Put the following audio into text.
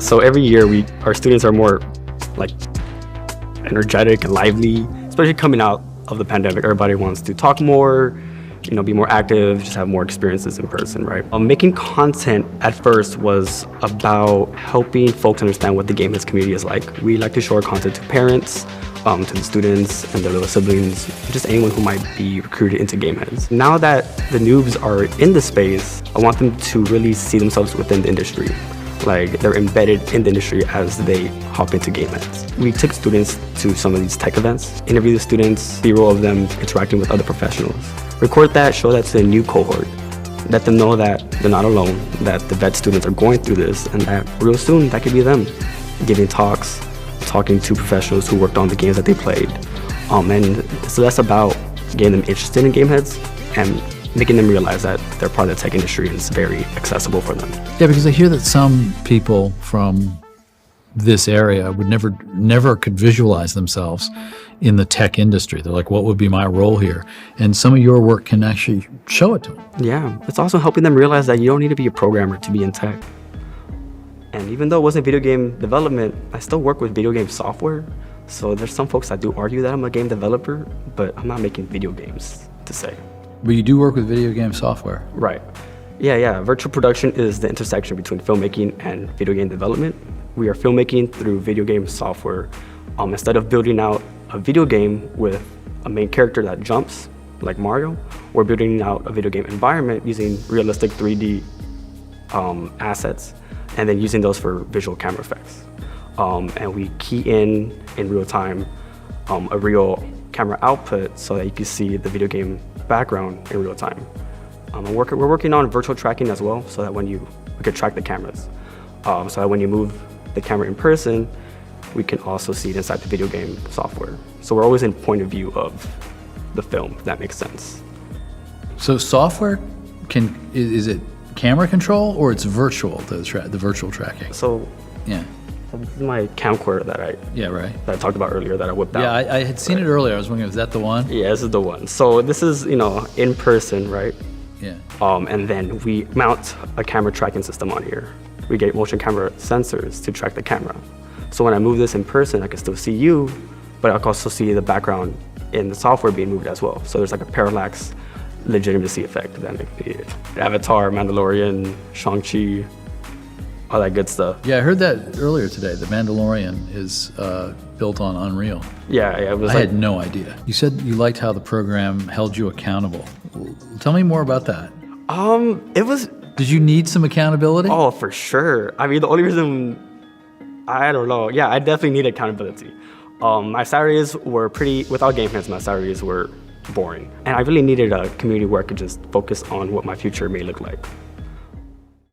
So every year our students are more like energetic and lively, especially coming out of the pandemic. Everybody wants to talk more, be more active, just have more experiences in person, right? Making content at first was about helping folks understand what the game heads community is like. We like to show our content to parents, to the students and their little siblings, just anyone who might be recruited into game heads. Now that the noobs are in the space, I want them to really see themselves within the industry. Like they're embedded in the industry as they hop into game heads. We took students to some of these tech events, interview the students, B-roll of them interacting with other professionals. Record that, show that to the new cohort. Let them know that they're not alone, that the vet students are going through this, and that real soon that could be them, giving talks, talking to professionals who worked on the games that they played. And so that's about getting them interested in game heads and making them realize that they're part of the tech industry and it's very accessible for them. Yeah, because I hear that some people from this area would never could visualize themselves in the tech industry. They're like, what would be my role here? And some of your work can actually show it to them. Yeah, it's also helping them realize that you don't need to be a programmer to be in tech. And even though it wasn't video game development, I still work with video game software. So there's some folks that do argue that I'm a game developer, but I'm not making video games to say. But you do work with video game software. Right. Yeah. Virtual production is the intersection between filmmaking and video game development. We are filmmaking through video game software. Instead of building out a video game with a main character that jumps, like Mario, we're building out a video game environment using realistic 3D assets, and then using those for visual camera effects. And we key in real time a real camera output so that you can see the video game background in real time. We're working on virtual tracking as well, so that we could track the cameras. So that when you move the camera in person, we can also see it inside the video game software. So we're always in point of view of the film, if that makes sense. So software, is it camera control or it's virtual, the virtual tracking? So yeah. This is my camcorder that I talked about earlier that I whipped out. Yeah, I had seen it earlier. I was wondering, is that the one? Yeah, this is the one. So this is, in person, right? Yeah. And then we mount a camera tracking system on here. We get motion camera sensors to track the camera. So when I move this in person, I can still see you, but I can also see the background in the software being moved as well. So there's like a parallax legitimacy effect. That makes it Avatar, Mandalorian, Shang-Chi, all that good stuff. Yeah, I heard that earlier today. The Mandalorian is built on Unreal. Yeah, it was. I had no idea. You said you liked how the program held you accountable. Tell me more about that. It was. Did you need some accountability? Oh, for sure. I mean, the only reason, I don't know. Yeah, I definitely need accountability. My Saturdays were without game heads, my Saturdays were boring. And I really needed a community where I could just focus on what my future may look like.